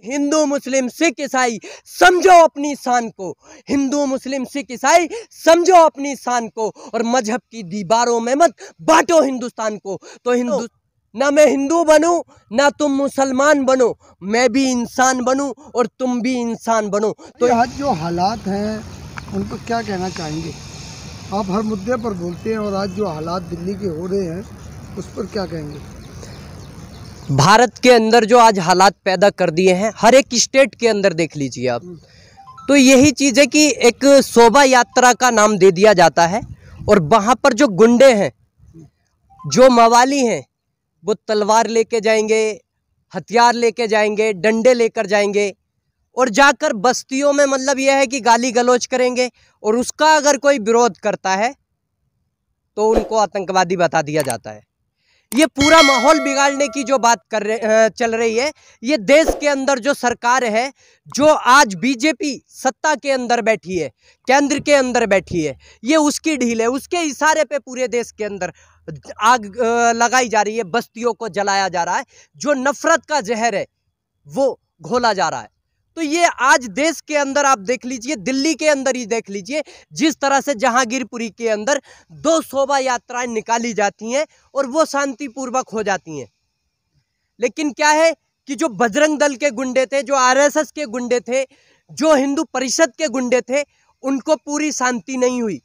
हिंदू मुस्लिम सिख ईसाई समझो अपनी शान को, हिंदू मुस्लिम सिख ईसाई समझो अपनी शान को, और मजहब की दीवारों में मत बांटो हिंदुस्तान को। तो हिंदू ना मैं हिंदू बनूं ना तुम मुसलमान बनो, मैं भी इंसान बनूं और तुम भी इंसान बनो। तो आज जो हालात हैं उनको क्या कहना चाहेंगे? आप हर मुद्दे पर बोलते हैं और आज जो हालात दिल्ली के हो रहे हैं उस पर क्या कहेंगे? भारत के अंदर जो आज हालात पैदा कर दिए हैं, हर एक स्टेट के अंदर देख लीजिए आप, तो यही चीज़ है कि एक शोभा यात्रा का नाम दे दिया जाता है और वहाँ पर जो गुंडे हैं, जो मवाली हैं, वो तलवार लेके जाएंगे, हथियार लेके जाएंगे, डंडे लेकर जाएंगे और जाकर बस्तियों में मतलब यह है कि गाली गलौज करेंगे, और उसका अगर कोई विरोध करता है तो उनको आतंकवादी बता दिया जाता है। ये पूरा माहौल बिगाड़ने की जो बात चल रही है, ये देश के अंदर जो सरकार है, जो आज बीजेपी सत्ता के अंदर बैठी है, केंद्र के अंदर बैठी है, ये उसकी ढील है। उसके इशारे पे पूरे देश के अंदर आग लगाई जा रही है, बस्तियों को जलाया जा रहा है, जो नफरत का जहर है वो घोला जा रहा है। तो ये आज देश के अंदर आप देख लीजिए, दिल्ली के अंदर ही देख लीजिए, जिस तरह से जहांगीरपुरी के अंदर 2 शोभा यात्राएं निकाली जाती हैं और वो शांतिपूर्वक हो जाती हैं। लेकिन क्या है कि जो बजरंग दल के गुंडे थे, जो आरएसएस के गुंडे थे, जो हिंदू परिषद के गुंडे थे, उनको पूरी शांति नहीं हुई,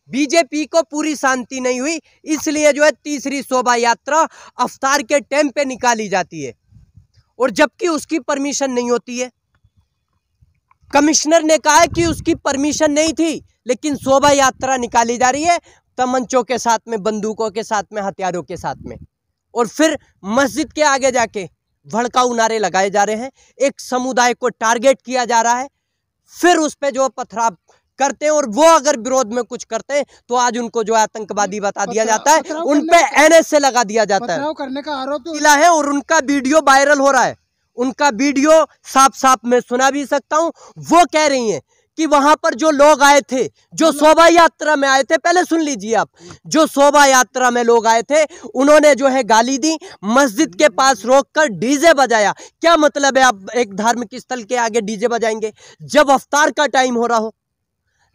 बीजेपी को पूरी शांति नहीं हुई। इसलिए जो है तीसरी शोभा यात्रा अफ्तार के टाइम पे निकाली जाती है, और जबकि उसकी परमिशन नहीं होती है। कमिश्नर ने कहा है कि उसकी परमिशन नहीं थी, लेकिन शोभा यात्रा निकाली जा रही है तमंचों के साथ में, बंदूकों के साथ में, हथियारों के साथ में, और फिर मस्जिद के आगे जाके भड़काऊ नारे लगाए जा रहे हैं, एक समुदाय को टारगेट किया जा रहा है, फिर उस पर जो पथराव करते हैं, और वो अगर विरोध में कुछ करते हैं तो आज उनको जो आतंकवादी बता दिया जाता है, उन पे एनएसए लगा दिया जाता है, करने का आरोप है, और उनका वीडियो वायरल हो रहा है। उनका वीडियो साफ साफ मैं सुना भी सकता हूं। वो कह रही हैं कि वहां पर जो लोग आए थे, जो शोभा यात्रा में आए थे, पहले सुन लीजिए आप, जो शोभा यात्रा में लोग आए थे उन्होंने जो है गाली दी, मस्जिद के पास रोककर डीजे बजाया। क्या मतलब है आप एक धार्मिक स्थल के आगे डीजे बजाएंगे? जब अफ्तार का टाइम हो रहा हो,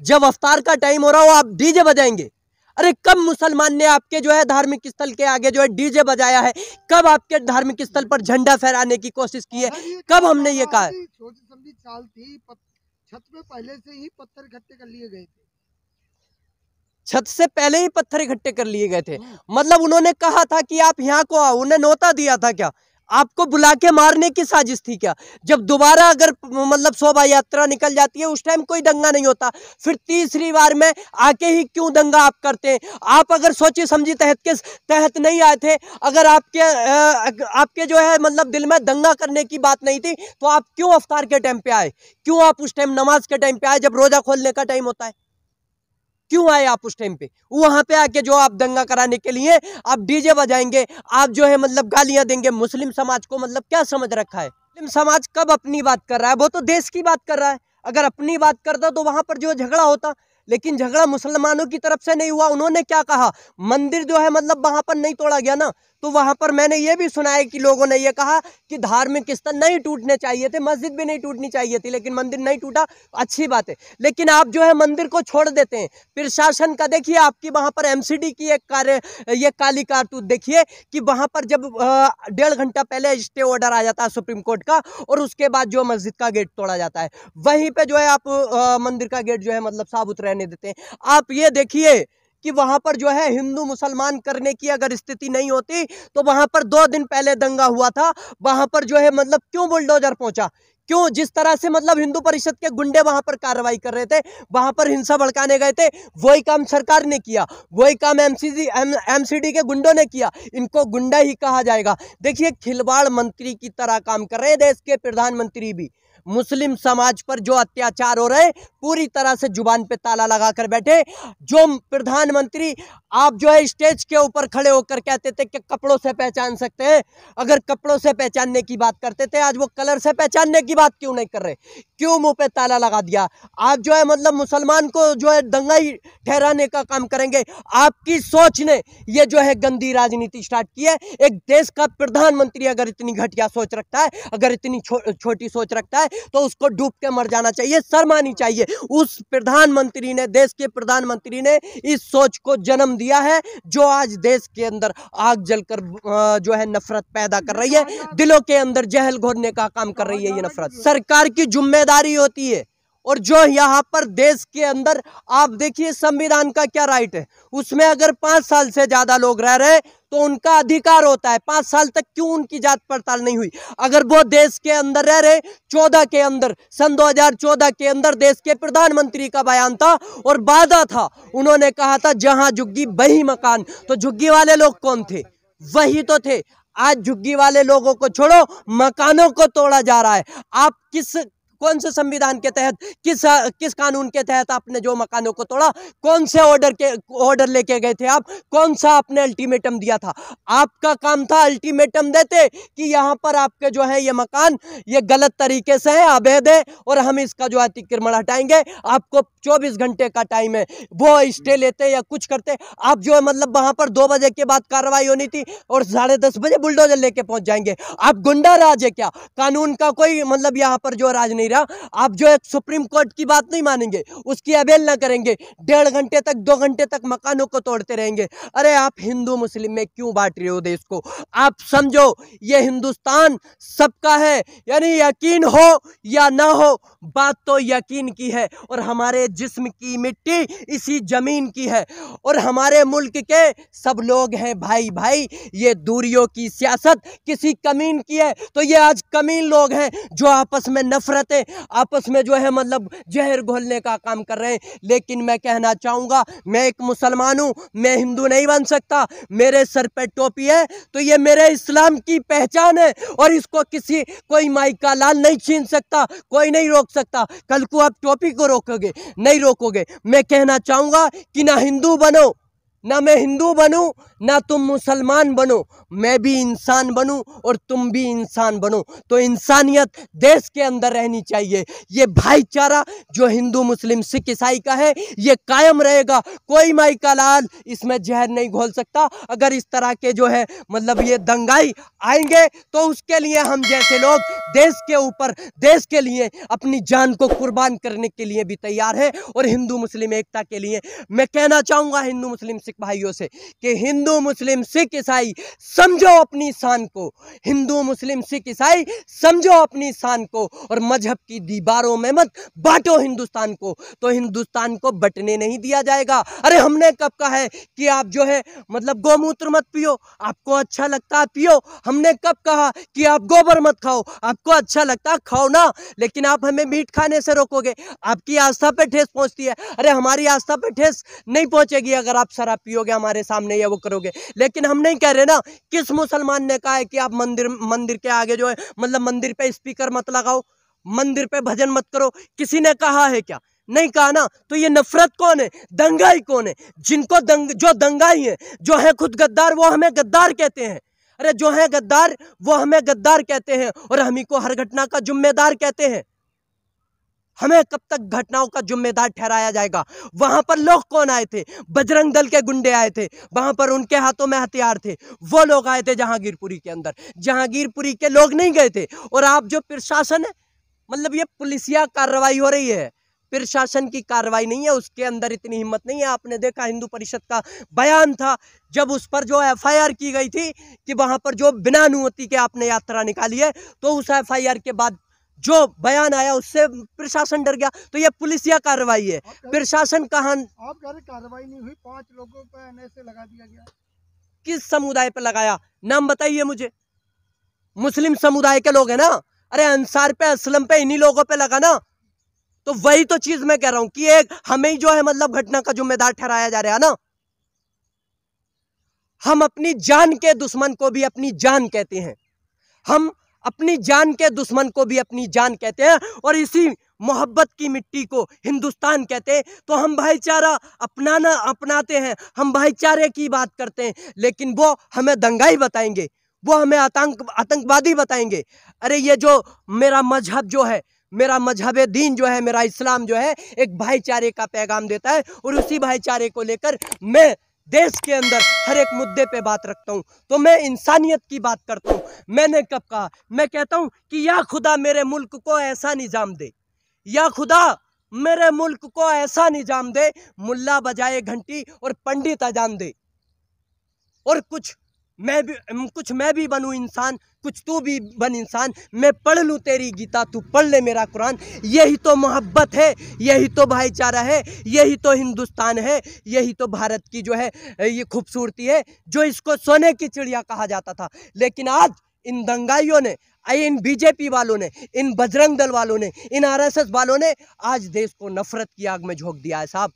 जब अफ्तार का टाइम हो रहा हो आप डीजे बजाएंगे? अरे कब मुसलमान ने आपके जो है धार्मिक स्थल के आगे जो है डीजे बजाया है? कब आपके धार्मिक स्थल पर झंडा फहराने की कोशिश की है? कब हमने ये कहा? छोटी समझी चाल थी, छत पे पहले से ही पत्थर इकट्ठे कर लिए गए थे, छत से पहले ही पत्थर इकट्ठे कर लिए गए थे। मतलब उन्होंने कहा था कि आप यहाँ को आओ, उन्हें न्योता दिया था क्या? आपको बुला के मारने की साजिश थी क्या? जब दोबारा अगर मतलब शोभा यात्रा निकल जाती है उस टाइम कोई दंगा नहीं होता, फिर तीसरी बार में आके ही क्यों दंगा आप करते हैं? आप अगर सोची समझी तहत नहीं आए थे, अगर आपके जो है मतलब दिल में दंगा करने की बात नहीं थी, तो आप क्यों अफ्तार के टाइम पे आए? क्यों आप उस टाइम नमाज के टाइम पे आए जब रोजा खोलने का टाइम होता है? क्यों आए आप उस टाइम पे? वहां पे आके जो आप दंगा कराने के लिए आप डीजे बजाएंगे, आप जो है मतलब गालियां देंगे। मुस्लिम समाज को मतलब क्या समझ रखा है? मुस्लिम समाज कब अपनी बात कर रहा है? वो तो देश की बात कर रहा है। अगर अपनी बात करता तो वहां पर जो झगड़ा होता, लेकिन झगड़ा मुसलमानों की तरफ से नहीं हुआ। उन्होंने क्या कहा? मंदिर जो है मतलब वहां पर नहीं तोड़ा गया ना, तो वहां पर मैंने ये भी सुना है कि लोगों ने ये कहा कि धार्मिक स्थल नहीं टूटने चाहिए थे, मस्जिद भी नहीं टूटनी चाहिए थी, लेकिन मंदिर नहीं टूटा, अच्छी बात है। लेकिन आप जो है मंदिर को छोड़ देते हैं। प्रशासन का देखिए, आपकी वहां पर एमसीडी की ये काली कारतूत देखिए कि वहां पर जब 1.5 घंटा पहले स्टे ऑर्डर आ जाता है सुप्रीम कोर्ट का, और उसके बाद जो मस्जिद का गेट तोड़ा जाता है, वहीं पे जो है आप मंदिर का गेट जो है मतलब साबुत रहने देते हैं। आप ये देखिए कि वहां पर जो है हिंदू मुसलमान करने की अगर स्थिति नहीं होती तो वहां पर 2 दिन पहले दंगा हुआ था, वहां पर जो है मतलब क्यों बुलडोजर पहुंचा? क्यों? जिस तरह से मतलब हिंदू परिषद के गुंडे वहां पर कार्रवाई कर रहे थे, वहां पर हिंसा भड़काने गए थे, वही काम सरकार ने किया, वही काम एमसीडी के गुंडों ने किया। इनको गुंडा ही कहा जाएगा। देखिए, खिलवाड़ मंत्री की तरह काम कर रहे हैं देश के प्रधानमंत्री भी। मुस्लिम समाज पर जो अत्याचार हो रहे, पूरी तरह से जुबान पे ताला लगाकर बैठे। जो प्रधानमंत्री आप जो है स्टेज के ऊपर खड़े होकर कहते थे कि कपड़ों से पहचान सकते हैं, अगर कपड़ों से पहचानने की बात करते थे, आज वो कलर से पहचानने की बात क्यों नहीं कर रहे? क्यों मुंह पे ताला लगा दिया? आप जो है मतलब मुसलमान को जो है दंगाई ठहराने का काम करेंगे। आपकी सोच ने ये जो है गंदी राजनीति स्टार्ट की है। एक देश का प्रधानमंत्री अगर इतनी घटिया सोच रखता है, अगर इतनी छोटी सोच रखता है, तो उसको डूब के मर जाना चाहिए, शर्म आनी चाहिए। उस प्रधानमंत्री ने, देश के प्रधानमंत्री ने इस सोच को जन्म दिया है जो आज देश के अंदर आग जलकर जो है नफरत पैदा कर रही है, दिलों के अंदर जहल घोरने का काम कर रही है। ये नफरत सरकार की जिम्मेदारी होती है। और जो यहाँ पर देश के अंदर आप देखिए संविधान का क्या राइट है, उसमें अगर 5 साल से ज्यादा लोग रह रहे हैं तो उनका अधिकार होता है। 5 साल तक क्यों उनकी जांच पड़ताल नहीं हुई? अगर वो देश के अंदर रह रहे, 14 के अंदर, सन 2014 के अंदर देश के प्रधानमंत्री का बयान था और वादा था, उन्होंने कहा था जहां झुग्गी वही मकान। तो झुग्गी वाले लोग कौन थे? वही तो थे। आज झुग्गी वाले लोगों को छोड़ो, मकानों को तोड़ा जा रहा है। आप कौन से संविधान के तहत, किस कानून के तहत आपने जो मकानों को तोड़ा? कौन से ऑर्डर लेके गए थे आप? कौन सा आपने अल्टीमेटम दिया था? आपका काम था अल्टीमेटम देते कि यहाँ पर आपके जो है ये मकान ये गलत तरीके से है, अवैध है और हम इसका जो अतिक्रमण हटाएंगे। आपको 24 घंटे का टाइम है, वो स्टे लेते या कुछ करते। आप जो है मतलब वहां पर 2 बजे के बाद कार्रवाई होनी थी और 10:30 बजे बुलडोजर लेके पहुंच जाएंगे। आप गुंडा राज है क्या? कानून का कोई मतलब यहाँ पर जो राज नहीं। आप जो एक सुप्रीम कोर्ट की बात नहीं मानेंगे, उसकी अवहेलना करेंगे, 1.5 घंटे तक 2 घंटे तक मकानों को तोड़ते रहेंगे। अरे आप हिंदू मुस्लिम में क्यों बांट रहे हो देश को? आप समझो ये हिंदुस्तान सबका है, यानी यकीन हो या ना हो, बात तो यकीन की है। और हमारे जिस्म की मिट्टी इसी जमीन की है और हमारे मुल्क के सब लोग हैं भाई भाई। ये दूरियों की सियासत किसी कमीन की है, तो ये आज कमीन लोग हैं जो आपस में नफरत है, आपस में जो है मतलब जहर घोलने का काम कर रहे हैं। लेकिन मैं कहना चाहूंगा, मैं एक मुसलमान हूं, मैं हिंदू नहीं बन सकता। मेरे सर पे टोपी है तो ये मेरे इस्लाम की पहचान है और इसको कोई माई का लाल नहीं छीन सकता, कोई नहीं रोक सकता। कल को आप टोपी को रोकोगे, नहीं रोकोगे। मैं कहना चाहूंगा कि ना हिंदू बनो, ना मैं हिंदू बनूं, ना तुम मुसलमान बनो, मैं भी इंसान बनूं और तुम भी इंसान बनो। तो इंसानियत देश के अंदर रहनी चाहिए। ये भाईचारा जो हिंदू मुस्लिम सिख ईसाई का है ये कायम रहेगा। कोई माई का लाल इसमें जहर नहीं घोल सकता। अगर इस तरह के जो है मतलब ये दंगाई आएंगे तो उसके लिए हम जैसे लोग देश के ऊपर, देश के लिए अपनी जान को कुर्बान करने के लिए भी तैयार है। और हिंदू मुस्लिम एकता के लिए मैं कहना चाहूंगा हिंदू मुस्लिम सिख भाइयों से कि हिंदू मुस्लिम सिख ईसाई समझो अपनी शान को, हिंदू मुस्लिम सिख ईसाई समझो अपनी शान को और मजहब की दीवारों में मत बांटो हिंदुस्तान को। तो हिंदुस्तान को बंटने नहीं दिया जाएगा। अरे हमने कब कहा है कि आप जो है मतलब गोमूत्र मत पियो, आपको अच्छा लगता है पियो। हमने कब कहा कि आप गोबर मत खाओ, आपको अच्छा लगता है खाओ ना, लेकिन आप हमें मीट खाने से रोकोगे। आपकी आस्था पे ठेस पहुंचती है। अरे हमारी आस्था पे ठेस नहीं पहुंचेगी अगर आप शराब पियोगे हमारे सामने या वो करोगे। लेकिन हम नहीं कह रहे ना, किस मुसलमान ने कहा है कि आप मंदिर के आगे जो है मतलब मंदिर पे स्पीकर मत लगाओ, मंदिर पे भजन मत करो? किसी ने कहा है क्या? नहीं कहा ना। तो ये नफरत कौन है? दंगाई कौन है? जिनको जो दंगाई है, जो है खुद गद्दार, वो हमें गद्दार कहते हैं। अरे जो है गद्दार वो हमें गद्दार कहते हैं और हम ही को हर घटना का जिम्मेदार कहते हैं। हमें कब तक घटनाओं का जिम्मेदार ठहराया जाएगा? वहां पर लोग कौन आए थे? बजरंग दल के गुंडे आए थे, वहां पर उनके हाथों में हथियार थे। वो लोग आए थे जहांगीरपुरी के अंदर, जहांगीरपुरी के लोग नहीं गए थे। और आप जो प्रशासन है मतलब ये पुलिसिया कार्रवाई हो रही है, प्रशासन की कार्रवाई नहीं है, उसके अंदर इतनी हिम्मत नहीं है। आपने देखा हिंदू परिषद का बयान था जब उस पर जो FIR की गई थी कि वहां पर जो बिना अनुमति के आपने यात्रा निकाली है, तो उस FIR के बाद जो बयान आया उससे प्रशासन डर गया। तो ये पुलिसिया कार्रवाई है, प्रशासन कहाँ? आप कह रहे कार्रवाई नहीं हुई, 5 लोगों पर NSA लगा दिया गया। किस समुदाय पे लगाया? नाम बताइए मुझे। मुस्लिम समुदाय के लोग हैं ना। अरे अंसार पे, असलम पे, इन्हीं लोगों पे लगा ना। तो वही तो चीज मैं कह रहा हूं कि एक हमें ही जो है मतलब घटना का जिम्मेदार ठहराया जा रहा है ना। हम अपनी जान के दुश्मन को भी अपनी जान कहते हैं, हम अपनी जान के दुश्मन को भी अपनी जान कहते हैं और इसी मोहब्बत की मिट्टी को हिंदुस्तान कहते हैं। तो हम भाईचारा अपनाते हैं, हम भाईचारे की बात करते हैं, लेकिन वो हमें दंगाई बताएंगे, वो हमें आतंकवादी बताएंगे। अरे ये जो मेरा मजहब जो है, मेरा मजहब दीन जो है, मेरा इस्लाम जो है, एक भाईचारे का पैगाम देता है और उसी भाईचारे को लेकर मैं देश के अंदर हर एक मुद्दे पे बात रखता हूँ। तो मैं इंसानियत की बात करता हूँ। मैंने कब कहा? मैं कहता हूँ कि या खुदा मेरे मुल्क को ऐसा निजाम दे, या खुदा मेरे मुल्क को ऐसा निजाम दे, मुल्ला बजाए घंटी और पंडित अजान दे, और कुछ मैं भी बनूं इंसान, कुछ तू भी बन इंसान। मैं पढ़ लूँ तेरी गीता, तू पढ़ ले मेरा कुरान। यही तो मोहब्बत है, यही तो भाईचारा है, यही तो हिंदुस्तान है, यही तो भारत की जो है ये खूबसूरती है, जो इसको सोने की चिड़िया कहा जाता था। लेकिन आज इन दंगाइयों ने, इन बीजेपी वालों ने, इन बजरंग दल वालों ने, इन आरएसएस वालों ने आज देश को नफरत की आग में झोंक दिया है साहब।